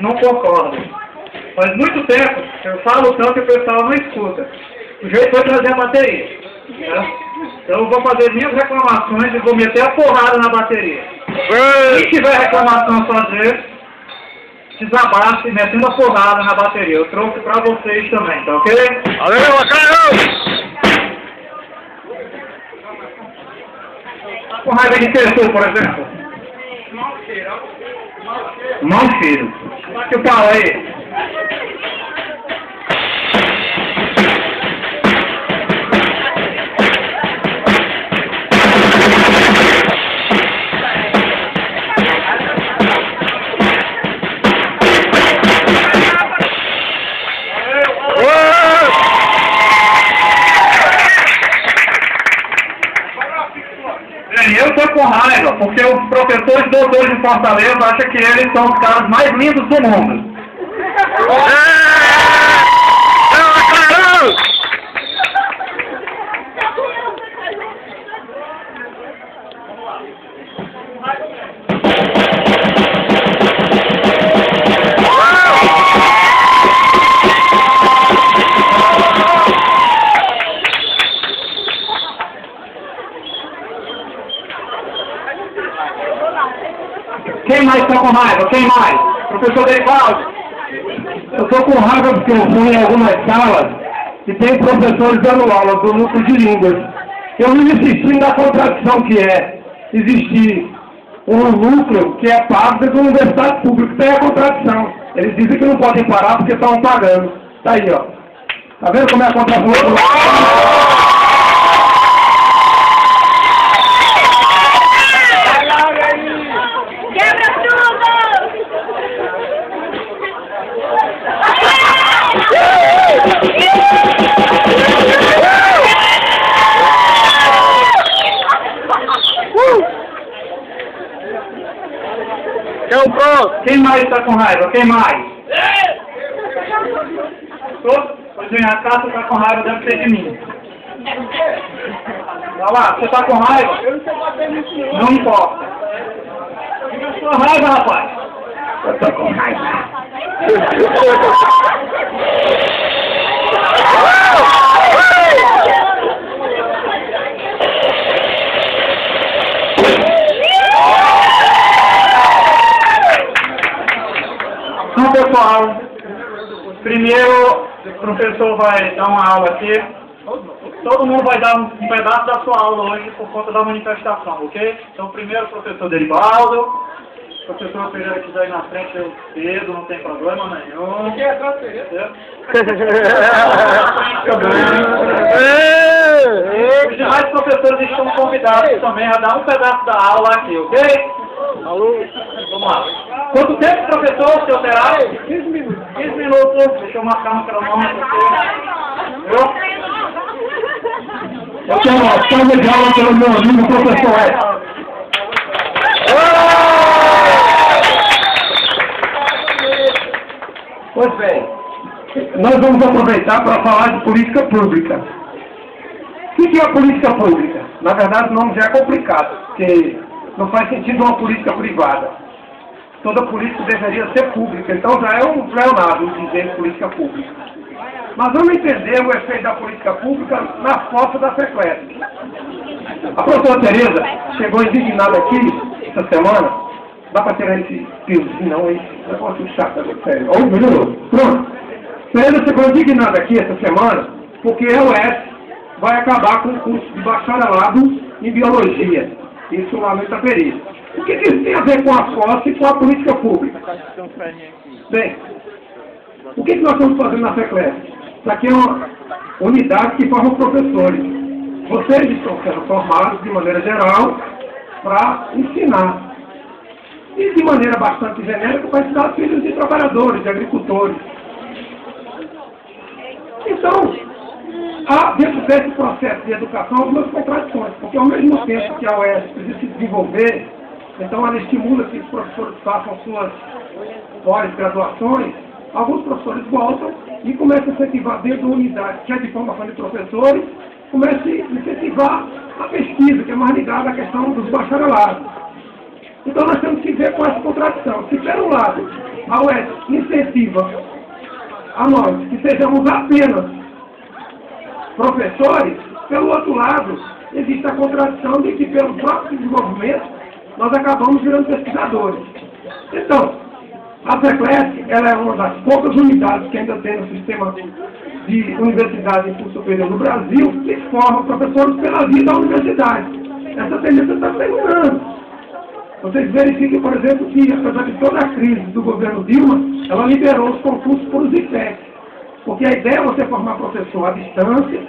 não concordam. Faz muito tempo que eu falo tanto e o pessoal não escuta. O jeito foi trazer a bateria. Tá? Então eu vou fazer minhas reclamações e vou meter a porrada na bateria. Quem tiver reclamação a fazer, desabaste metendo a porrada na bateria. Eu trouxe pra vocês também, tá ok? Valeu, Macaio! Tá com raiva de pessoa, por exemplo? Mau cheiro. Bate o pau aí. Eu tô com raiva, porque os professores doutores de Fortaleza acham que eles são os caras mais lindos do mundo. Quem mais está com raiva? Quem mais? Professor Derivaldo. Eu estou com raiva porque eu fui em algumas salas e tem professores dando aula do núcleo de línguas. Eu vivo insistindo na contradição que é existir um núcleo que é pago dentro da universidade pública. Tem a contradição. Eles dizem que não podem parar porque estão pagando. Tá aí, ó. Tá vendo como é a contradição? Quem mais está com raiva? Quem mais? Pois bem, a Cássia está com raiva, deve ser de mim. Vai lá, você está com raiva? Não importa. Diga a sua raiva, rapaz. Eu estou com raiva. Então, pessoal, primeiro o professor vai dar uma aula aqui. Todo mundo vai dar um pedaço da sua aula hoje por conta da manifestação, ok? Então, primeiro o professor Derivaldo. O professor Pereira quiser ir na frente, eu cedo, não tem problema nenhum. Quem é transferência? Os demais professores estão convidados também a dar um pedaço da aula aqui, ok? Alô? Vamos lá. Quanto tempo, professor, o senhor terá? 15 minutos. 15 minutos. Deixa eu marcar no cronômetro aqui. Eu quero uma salva de aula pelo meu amigo, professor Edson. Pois bem, nós vamos aproveitar para falar de política pública. O que é a política pública? Na verdade, o nome já é complicado, porque não faz sentido uma política privada. Toda política deveria ser pública, então já é um pleonasmo dizer política pública. Mas vamos entender o efeito da política pública na força da FECLESP. A professora Tereza chegou indignada aqui essa semana. Dá para tirar esse piozinho, não, esse negócio chato, sério. Ó, melhorou. Pronto. Tereza chegou indignada aqui essa semana porque a UES vai acabar com o curso de bacharelado em biologia. Isso lá no Itaperi. O que isso tem a ver com a posse e com a política pública? Bem, o que nós estamos fazendo na FECLESP? Isso aqui é uma unidade que forma professores. Vocês estão sendo formados, de maneira geral, para ensinar. E, de maneira bastante genérica, para ensinar filhos de trabalhadores, de agricultores. Então, há, dentro desse processo de educação, algumas contradições, porque ao mesmo tempo que a UES precisa se desenvolver, então ela estimula que os professores façam suas pós-graduações, alguns professores voltam e começam a incentivar dentro da unidade, que é de formação de professores, começam a incentivar a pesquisa, que é mais ligada à questão dos bacharelados. Então nós temos que ver com essa contradição. Se, por um lado, a UES incentiva a nós que sejamos apenas professores, pelo outro lado, existe a contradição de que, pelo próprio desenvolvimento, nós acabamos virando pesquisadores. Então, a FECLESC, ela é uma das poucas unidades que ainda tem no sistema de universidade e ensino superior no Brasil, que forma professores pela vida da universidade. Essa tendência está terminando. Vocês verificam, por exemplo, que, apesar de toda a crise do governo Dilma, ela liberou os concursos por os IPEC. Porque a ideia é você formar professor à distância,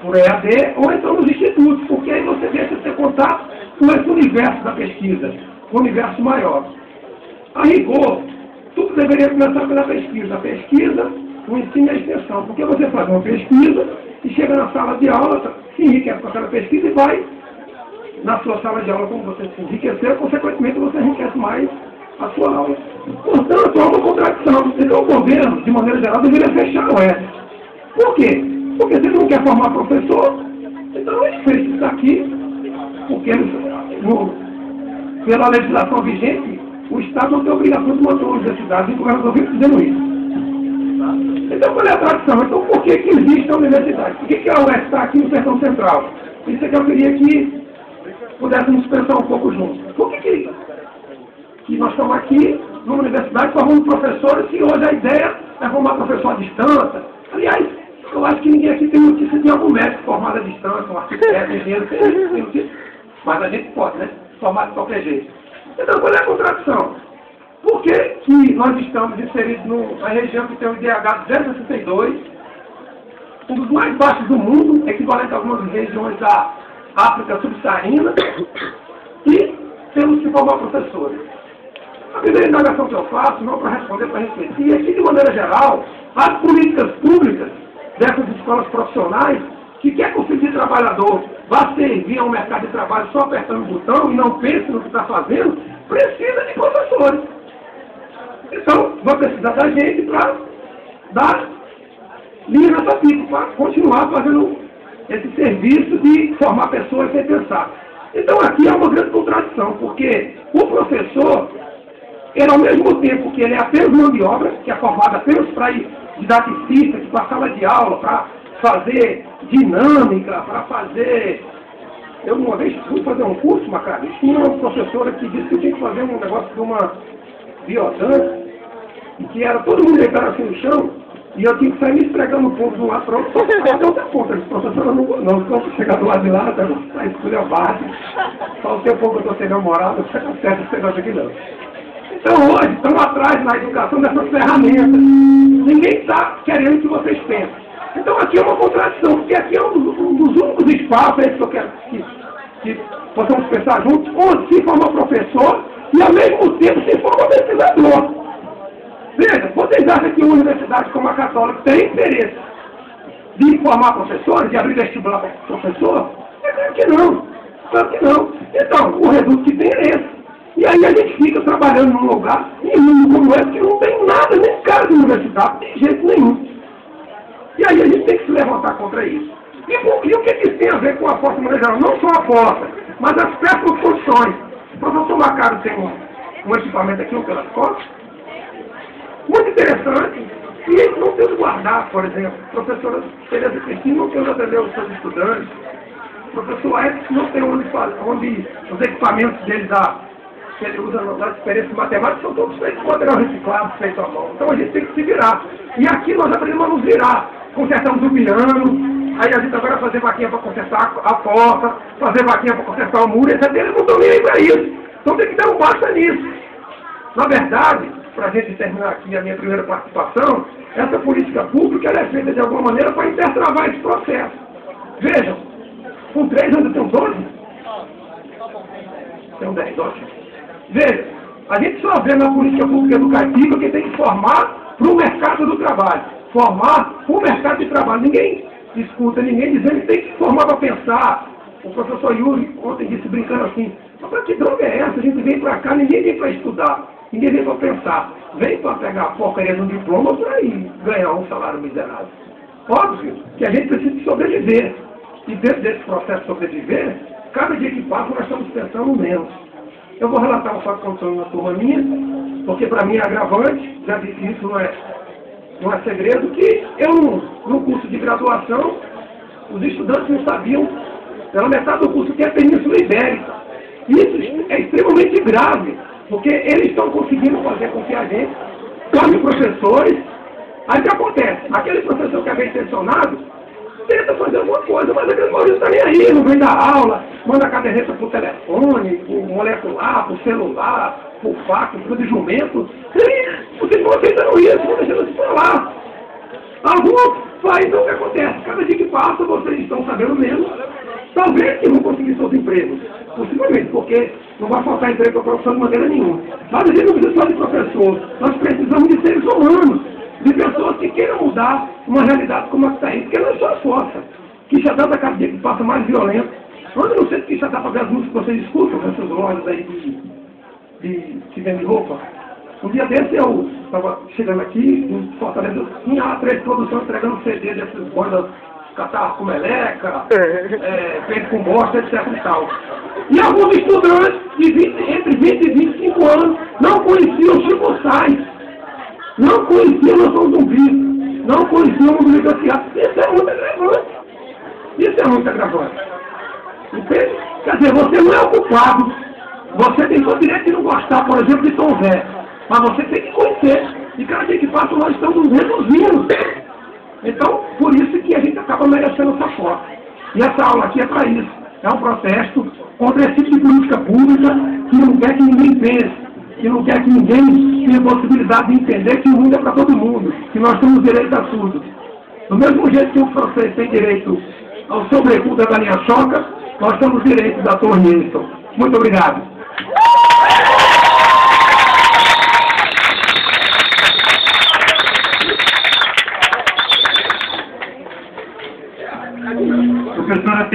por EAD, ou então nos institutos, porque aí você deixa de ter contato com esse universo da pesquisa, um universo maior. A rigor, tudo deveria começar pela pesquisa. A pesquisa, o ensino e a extensão. Porque você faz uma pesquisa e chega na sala de aula, se enriquece com aquela pesquisa e vai na sua sala de aula, como você se enriquecer, consequentemente você enriquece mais a sua aula. Portanto, há uma contradição. Então o governo, de maneira geral, deveria fechar o UES. Por quê? Porque se ele não quer formar professor, então ele fez isso aqui, porque pela legislação vigente, o Estado não tem obrigação de manter uma universidade, e o governador vive dizendo isso. Então, qual é a tradição? Então, por que existe a universidade? Por que a UES está aqui no Sertão Central? Isso é que eu queria que pudéssemos pensar um pouco juntos. Por que nós estamos aqui numa universidade formando professores e hoje a ideia é formar professor à distância? Aliás, eu acho que ninguém aqui tem notícia de algum médico formado à distância, um arquiteto, engenheiro, tem notícia. Mas a gente pode, né? Formar de qualquer jeito. Então, qual é a contradição? Por que nós estamos inseridos na região que tem o IDH 062, um dos mais baixos do mundo, equivalente a algumas regiões da África subsaarina, e temos que formar professores? A primeira indagação que eu faço, não para responder, para refletir, é que, de maneira geral, as políticas públicas dessas escolas profissionais, que quer que o filho de trabalhador vá servir a um mercado de trabalho só apertando o botão e não pense no que está fazendo, precisa de professores. Então, vai precisar da gente para dar linha nessa pipa, para continuar fazendo esse serviço de formar pessoas sem pensar. Então, aqui há uma grande contradição, porque o professor, ele, ao mesmo tempo que ele é apenas mão de obra, que é formado apenas para ir didaticista, para a sala de aula, para fazer dinâmica, para fazer... Eu, uma vez, fui fazer um curso, Macari, tinha uma professora que disse que eu tinha que fazer um negócio de uma biodança, e que era todo mundo deitado assim no chão, e eu tinha que sair me esfregando um pouco de um lado para o outro, só deu outra conta. A professora não ficou chegar do lado de lá, está escuro abaixo, só o tempo que eu estou sem namorado, não fica certo esse negócio aqui não. Então hoje, estamos atrás na educação dessas ferramentas. Ninguém está querendo que vocês pensem. Então aqui é uma contradição, porque aqui é um dos únicos espaços que eu quero que possamos pensar juntos, onde se forma professor e ao mesmo tempo se forma pesquisador. Veja, vocês acham que uma universidade como a Católica tem interesse de formar professores, de abrir vestibular para professor? É claro que não. Claro que não. Então, o reduto que tem é esse. E aí a gente fica trabalhando num lugar, em um mundo como esse, que não tem nada, nem cara de universidade, de jeito nenhum. E aí a gente tem que se levantar contra isso. E o que isso tem a ver com a força monetária? Não só a força, mas as péssimas condições. O professor Macário tem um equipamento aqui, um pelas costas, muito interessante, e ele não tem onde guardar, por exemplo. A professora Tereza Cristina não tem onde atender os seus estudantes. O professor Edson não tem onde os equipamentos dele que ele usa nas experiências matemáticas são todos feitos com material reciclado, feito à mão. Então a gente tem que se virar. E aqui nós aprendemos a nos virar. Consertamos o piano, aí a gente agora vai fazer vaquinha para consertar a porta, fazer vaquinha para consertar o muro, etc. Eles não estão nem aí para isso. Então tem que dar um basta nisso. Na verdade, para a gente terminar aqui a minha primeira participação, essa política pública ela é feita de alguma maneira para intertravar esse processo. Vejam, com 3 anos eu tenho 12? Tenho 10, ótimo. Veja, a gente só vê na política pública educativa que tem que formar para o mercado do trabalho. Formar para o mercado de trabalho. Ninguém escuta, ninguém dizendo que tem que formar para pensar. O professor Yuri ontem disse brincando assim, mas para que droga é essa? A gente vem para cá, ninguém vem para estudar, ninguém vem para pensar. Vem para pegar a porcaria de um diploma para ir ganhar um salário miserável. Óbvio que a gente precisa de sobreviver. E dentro desse processo de sobreviver, cada dia que passa nós estamos pensando menos. Eu vou relatar um fato que aconteceu na turma minha. porque para mim é agravante, já disse isso, não é segredo, que eu, no curso de graduação, os estudantes não sabiam, pela metade do curso, que é a Península Ibérica. Isso é extremamente grave, porque eles estão conseguindo fazer com que a gente torne professores. Aí o que acontece? Aquele professor que é bem intencionado, tenta fazer alguma coisa, mas aquele maluco está nem aí, não vem dar aula, manda a caderneta por telefone, por molecular, por celular, por fax, por de jumento. E vocês estão aceitando isso, vão deixando isso para lá. Alguns países o que acontece? Cada dia que passa, vocês estão sabendo menos. Talvez que vão conseguir seus empregos. Possivelmente, porque não vai faltar emprego para a profissão de maneira nenhuma. Mas a gente não precisa só de professor. Nós precisamos de seres humanos, de pessoas que queiram mudar uma realidade como a que está aí. Porque não é só a força. Que já dá cada dia que passa mais violento. Onde não sei que já dá para ver as músicas que vocês escutam, essas lojas aí que vendem roupa. Um dia desse eu estava chegando aqui, em Fortaleza, tinha a 3 produções entregando CD dessas bandas catarro com meleca, feito com bosta, etc e tal. E alguns estudantes entre 20 e 25 anos não conheciam o Chico Sainz, não conheciam a Nação Zumbi, não conheciam o movimento social. Isso é muito agravante. Isso é muito agravante. Entende? Quer dizer, você não é o culpado. Você tem todo o direito de não gostar, por exemplo, de Tom Zé. Mas você tem que conhecer. E cada dia que passa, nós estamos reduzindo. Então, por isso que a gente acaba merecendo essa foto. E essa aula aqui é para isso. É um protesto contra esse tipo de política pública que não quer que ninguém pense, que não quer que ninguém tenha possibilidade de entender que o mundo é para todo mundo, que nós temos direito a tudo. Do mesmo jeito que o francês tem direito ao sobretudo da galinha choca, nós temos direito da Torre Eiffel. Muito obrigado. Professora,